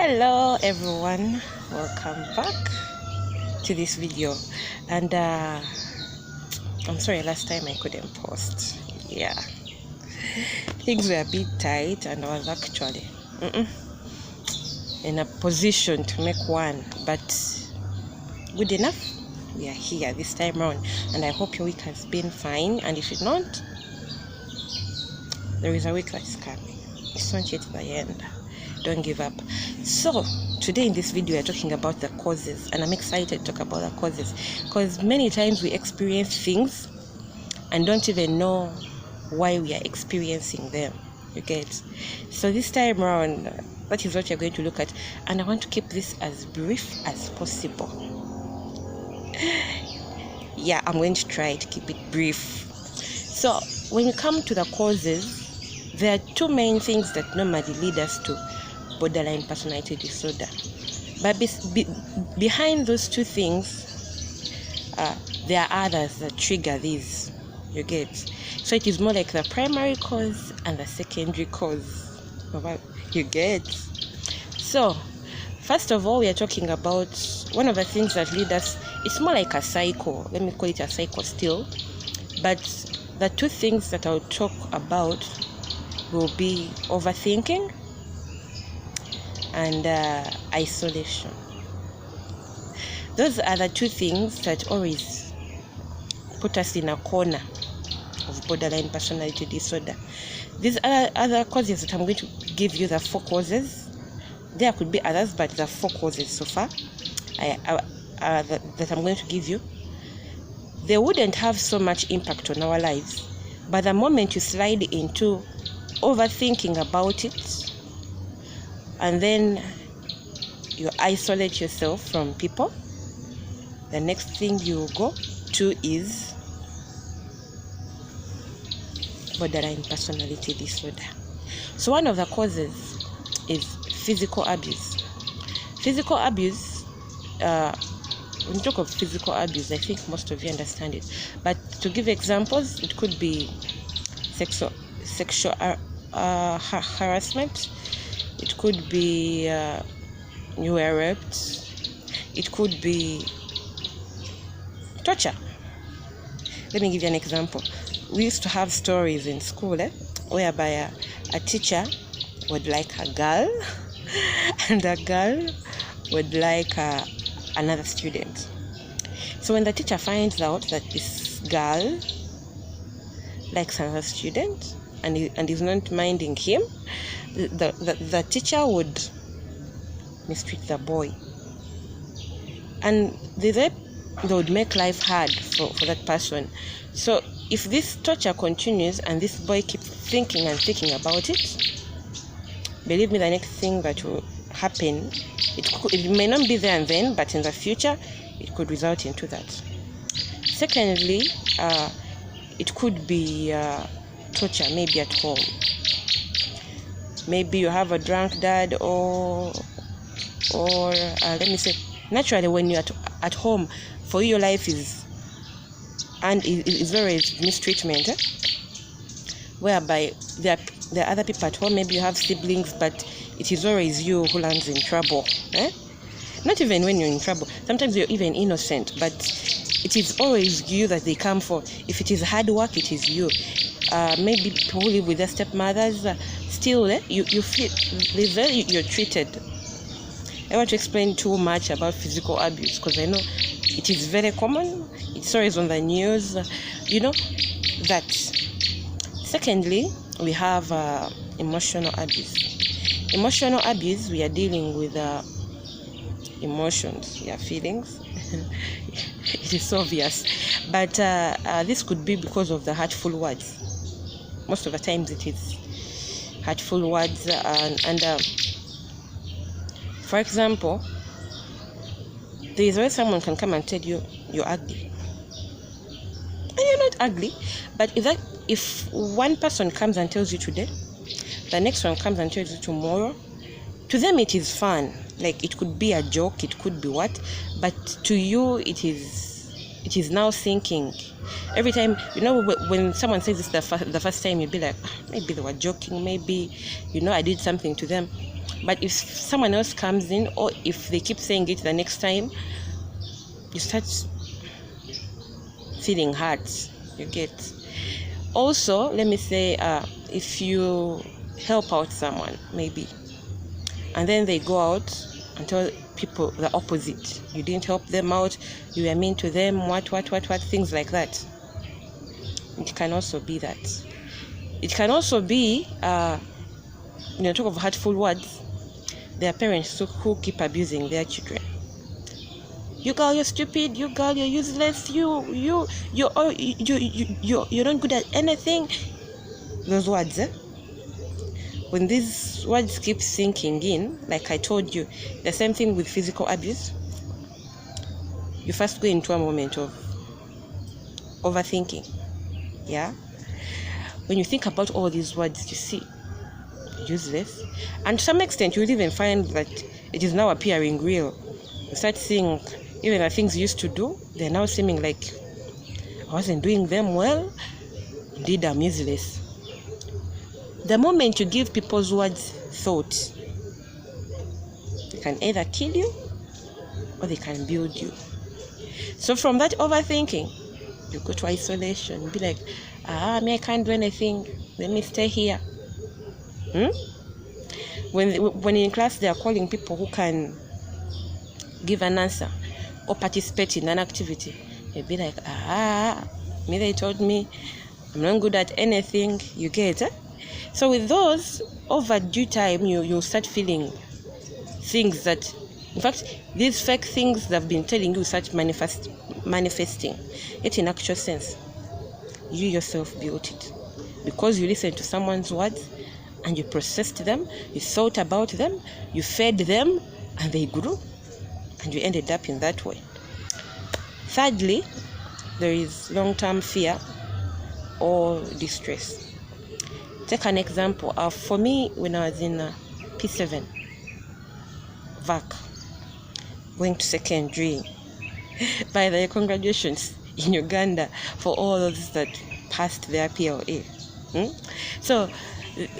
Hello everyone, welcome back to this video. And I'm sorry, last time I couldn't post. Yeah, things were a bit tight and I was actually in a position to make one, but good enough. We are here this time around, and I hope your week has been fine. And if it's not, there is a week that's coming. It's not yet the end. Don't give up. So today in this video we are talking about the causes, and I'm excited to talk about the causes because many times we experience things and don't even know why we are experiencing them. You get? So this time around, that is what you're going to look at, and I want to keep this as brief as possible. Yeah, I'm going to try to keep it brief. So when you come to the causes, there are two main things that normally lead us to borderline personality disorder, but behind those two things there are others that trigger these. You get? So it is more like the primary cause and the secondary cause. You get? So first of all, we are talking about one of the things that lead us. It's more like a cycle. Let me call it a cycle still, but the two things that I'll talk about will be overthinking and isolation. Those are the two things that always put us in a corner of borderline personality disorder. These are other causes that I'm going to give you, the four causes. There could be others, but the four causes so far that I'm going to give you, they wouldn't have so much impact on our lives, but the moment you slide into overthinking about it, and then you isolate yourself from people, the next thing you go to is borderline personality disorder. So one of the causes is physical abuse. Physical abuse, when you talk of physical abuse, I think most of you understand it, but to give examples, it could be sexual harassment. It could be you were raped. It could be torture. Let me give you an example. We used to have stories in school whereby a teacher would like a girl and a girl would like another student. So when the teacher finds out that this girl likes another student and is not minding him, the teacher would mistreat the boy, and they would make life hard for that person. So if this torture continues and this boy keeps thinking about it, believe me, the next thing that will happen, it may not be there and then, but in the future it could result into that. Secondly, it could be torture, maybe at home. Maybe you have a drunk dad, or let me say, naturally when you're at home, for you, your life is always mistreatment, whereby there are other people at home. Maybe you have siblings, but it is always you who lands in trouble. Not even when you're in trouble. Sometimes you're even innocent, but it is always you that they come for. If it is hard work, it is you. Maybe people live with their stepmothers. Still, you feel you're treated. I want to explain too much about physical abuse because I know it is very common. It's always on the news. You know that. Secondly, we have emotional abuse. Emotional abuse, we are dealing with emotions, feelings. It is obvious, but this could be because of the hurtful words. Most of the times it is hurtful words, and for example, there is always someone can come and tell you you're ugly, and you're not ugly. But if one person comes and tells you today, the next one comes and tells you tomorrow, to them it is fun. Like, it could be a joke, it could be what, but to you it is it is now sinking. Every time, when someone says this the first time, you'll be like, maybe they were joking, maybe, I did something to them. But if someone else comes in, or if they keep saying it the next time, you start feeling hurt. You get. Also, let me say, if you help out someone, maybe, and then they go out and tell people the opposite. You didn't help them out, you were mean to them, what, things like that. It can also be that. It can also be, talk of hurtful words, their parents who keep abusing their children. You girl, you're stupid. You girl, you're useless. You're not good at anything. Those words, when these words keep sinking in, like I told you, the same thing with physical abuse. You first go into a moment of overthinking. Yeah. When you think about all these words, you see, useless, and to some extent, you'll even find that it is now appearing real. You start seeing even the things you used to do, they're now seeming like I wasn't doing them well. Indeed, I'm useless. The moment you give people's words thought, they can either kill you or they can build you. So from that overthinking, you go to isolation. Be like, I can't do anything. Let me stay here. When in class they are calling people who can give an answer or participate in an activity, you'll be like, me, they told me I'm not good at anything. You get it? So with those, over due time, you'll start feeling things that, in fact, these fake things that I've been telling you start manifesting. Yet in actual sense, you yourself built it. Because you listened to someone's words and you processed them, you thought about them, you fed them, and they grew. And you ended up in that way. Thirdly, there is long-term fear or distress. Take an example. For me, when I was in P7, VAC, going to secondary, by the way, congratulations in Uganda for all those that passed their PLA. So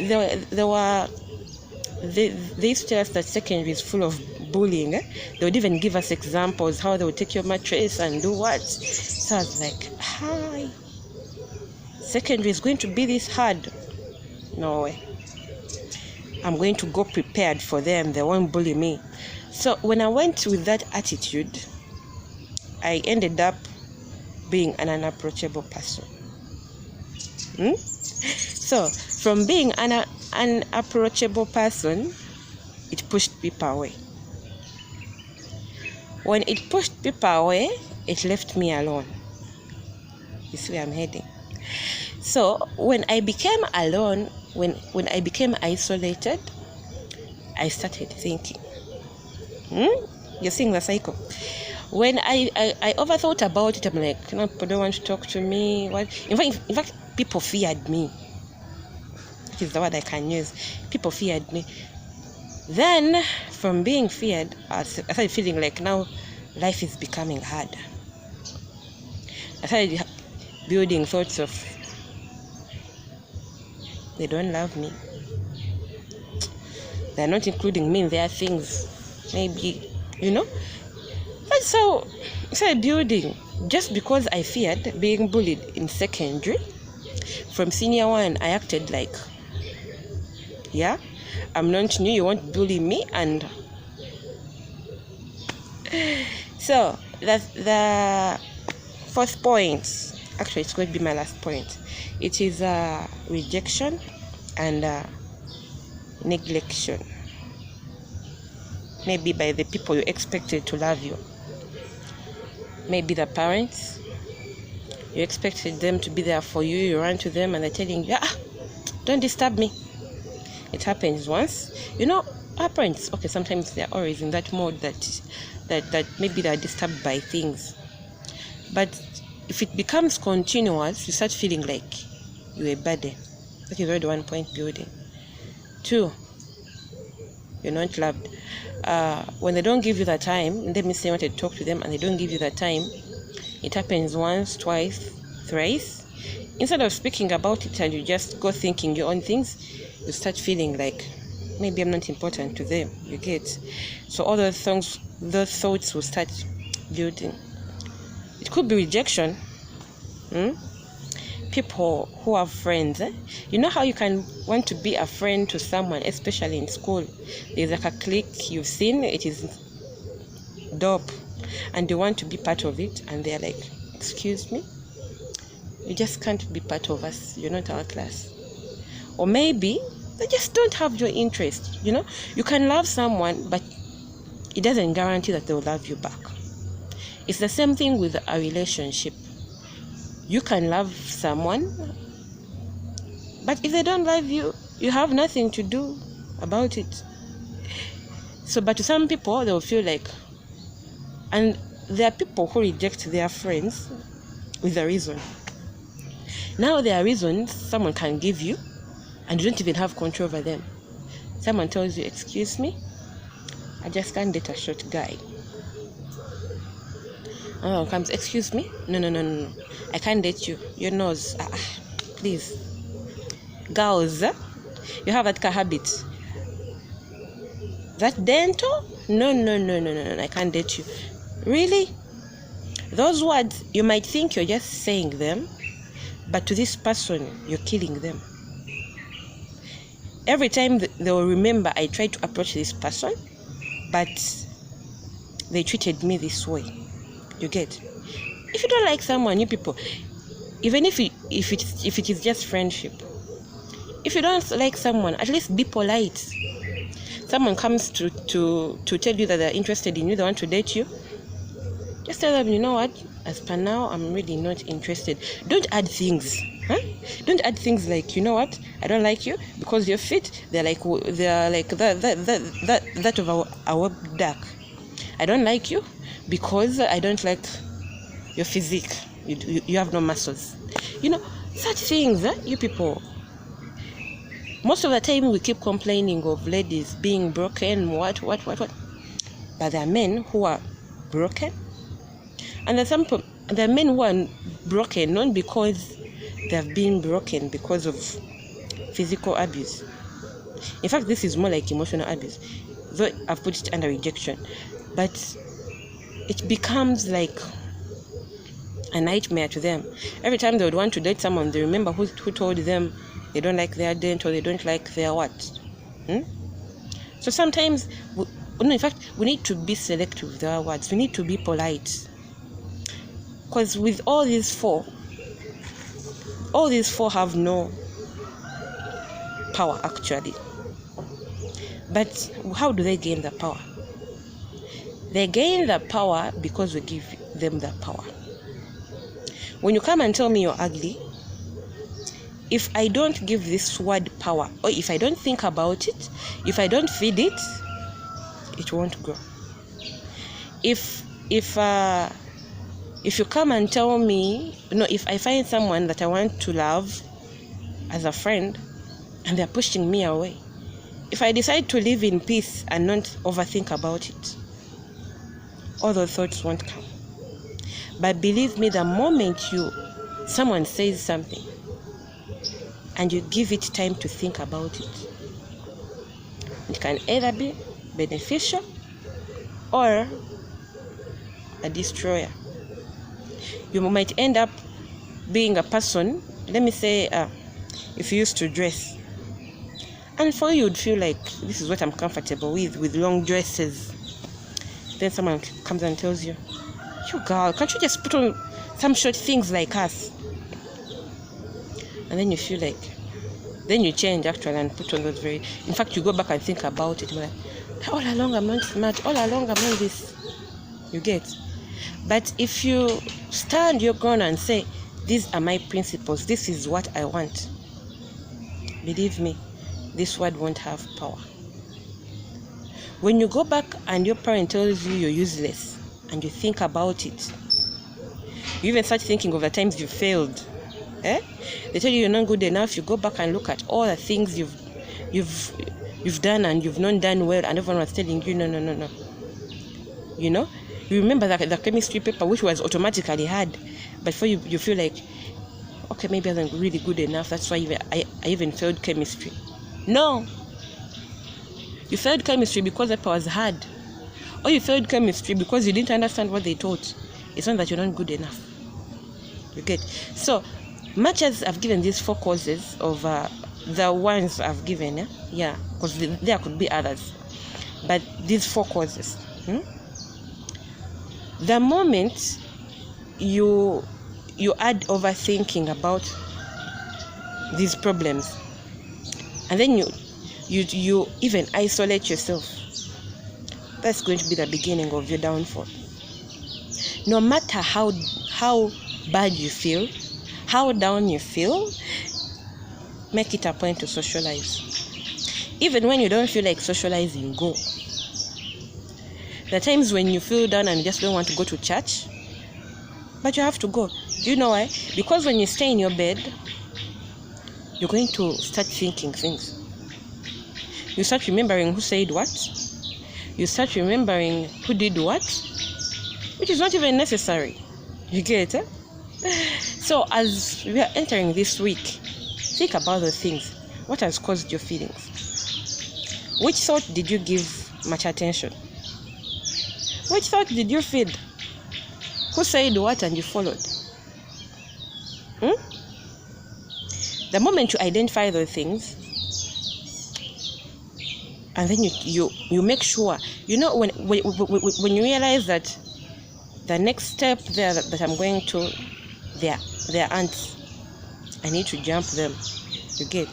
they used to tell us that secondary is full of bullying. They would even give us examples how they would take your mattress and do what. So I was like, hi, secondary is going to be this hard? No way. I'm going to go prepared for them. They won't bully me. So when I went with that attitude, I ended up being an unapproachable person. So from being an unapproachable person, it pushed people away. When it pushed people away, it left me alone. You see where I'm heading? So when I became alone, when I became isolated, I started thinking. You're seeing the cycle. When I overthought about it, I'm like, people don't want to talk to me. What? In fact, people feared me. That is the word I can use. People feared me. Then, from being feared, I started feeling like now life is becoming hard. I started building thoughts of, they don't love me. They're not including me in their things. Maybe, That's how I started building. Just because I feared being bullied in secondary, from senior 1, I acted like, I'm not new, you won't bully me. And so that's the fourth point. Actually, it's going to be my last point. It is rejection and neglection. Maybe by the people you expected to love you. Maybe the parents. You expected them to be there for you. You run to them and they're telling you, don't disturb me. It happens once. Our parents, okay, sometimes they're always in that mode that maybe they're disturbed by things. But if it becomes continuous, you start feeling like you're a burden. That is already 1 point building. 2, you're not loved. When they don't give you the time, let me say you want to talk to them and they don't give you the time, It happens once, twice, thrice. Instead of speaking about it and you just go thinking your own things, you start feeling like maybe I'm not important to them. You get? So all those thoughts will start building. It could be rejection. People who have friends, you know how you can want to be a friend to someone, especially in school. There's like a clique you've seen, it is dope, and they want to be part of it, and they're like, excuse me, you just can't be part of us, you're not our class. Or maybe they just don't have your interest. You can love someone, but it doesn't guarantee that they'll love you back. It's the same thing with a relationship. You can love someone, but if they don't love you, you have nothing to do about it. So, but to some people, they'll feel like, and there are people who reject their friends with a reason. Now there are reasons someone can give you, and you don't even have control over them. Someone tells you, excuse me, I just can't date a short guy. Oh, comes, excuse me? No. I can't date you. Your nose. Please. Girls, you have that habit. That dental? No. I can't date you. Really? Those words, you might think you're just saying them, but to this person, you're killing them. Every time they will remember, I tried to approach this person, but they treated me this way. You get? If you don't like someone, you people, even if it is just friendship, if you don't like someone, at least be polite. Someone comes to tell you that they're interested in you, they want to date you, just tell them, you know what, as per now, I'm really not interested. Don't add things. Don't add things like, you know what, I don't like you because your feet, they're like that of our duck. I don't like you because I don't like your physique. You have no muscles. Such things, you people. Most of the time we keep complaining of ladies being broken, what. But there are men who are broken. And there are men who are broken not because they have been broken because of physical abuse. In fact, this is more like emotional abuse. Though I've put it under rejection. But it becomes like a nightmare to them. Every time they would want to date someone, they remember who told them they don't like their dent or they don't like their what. So sometimes, in fact, we need to be selective with our words. We need to be polite. Because with all these four have no power actually. But how do they gain the power? They gain the power because we give them the power. When you come and tell me you're ugly, if I don't give this word power, or if I don't think about it, if I don't feed it, it won't grow. If you come and tell me, if I find someone that I want to love as a friend and they're pushing me away, if I decide to live in peace and not overthink about it, all those thoughts won't come. But believe me, the moment someone says something and you give it time to think about it, it can either be beneficial or a destroyer. You might end up being a person, let me say, if you used to dress, and for you, you'd feel like this is what I'm comfortable with long dresses. Then someone comes and tells you, you girl, can't you just put on some short things like us? And then you feel like, then you change actually and put on those in fact, you go back and think about it. Like, all along I'm not smart, all along I'm not this. You get? But if you stand your ground and say, these are my principles, this is what I want, believe me, this word won't have power. When you go back and your parent tells you you're useless and you think about it, you even start thinking of the times you failed. They tell you you're not good enough. You go back and look at all the things you've done and you've not done well, and everyone was telling you no. You remember that the chemistry paper, which was automatically hard, but before you feel like, okay, maybe I wasn't really good enough. That's why I even failed chemistry. No. You failed chemistry because the paper was hard. Or you failed chemistry because you didn't understand what they taught. It's not that you're not good enough. You get? So, much as I've given these 4 causes of the ones I've given, yeah, because there could be others. But these 4 causes. The moment you add overthinking about these problems, and then you even isolate yourself, that's going to be the beginning of your downfall. No matter how bad you feel, how down you feel, make it a point to socialize. Even when you don't feel like socializing, go. There are times when you feel down and you just don't want to go to church, but you have to go. Do you know why? Because when you stay in your bed, you're going to start thinking things. You start remembering who said what. You start remembering who did what, which is not even necessary. You get it? So as we are entering this week, think about the things. What has caused your feelings? Which thought did you give much attention? Which thought did you feed? Who said what and you followed? The moment you identify those things, and then you make sure, when you realize that the next step there that I'm going to, there are ants, I need to jump them. You get?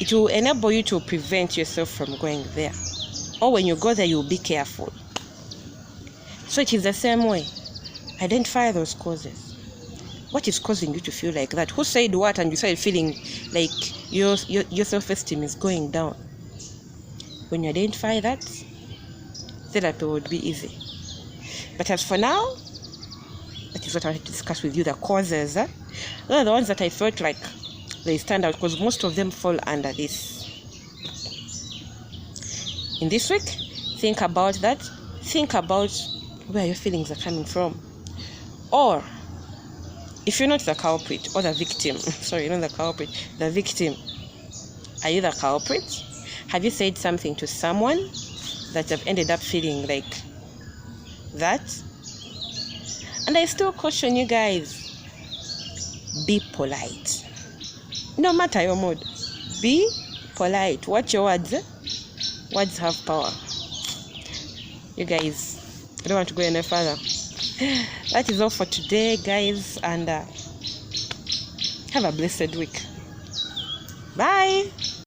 It will enable you to prevent yourself from going there. Or when you go there, you'll be careful. So it is the same way. Identify those causes. What is causing you to feel like that? Who said what and you started feeling like your self-esteem is going down? When you identify that, therapy would be easy. But as for now, that is what I want to discuss with you, the causes. Those are the ones that I felt like they stand out because most of them fall under this. In this week, think about that. Think about where your feelings are coming from. Or, if you're not the culprit or the victim, sorry, not the culprit, the victim, are you the culprit? Have you said something to someone that have ended up feeling like that? And I still caution you guys, be polite. No matter your mood, be polite. Watch your words. Words have power. You guys, I don't want to go any further. That is all for today, guys, and have a blessed week. Bye.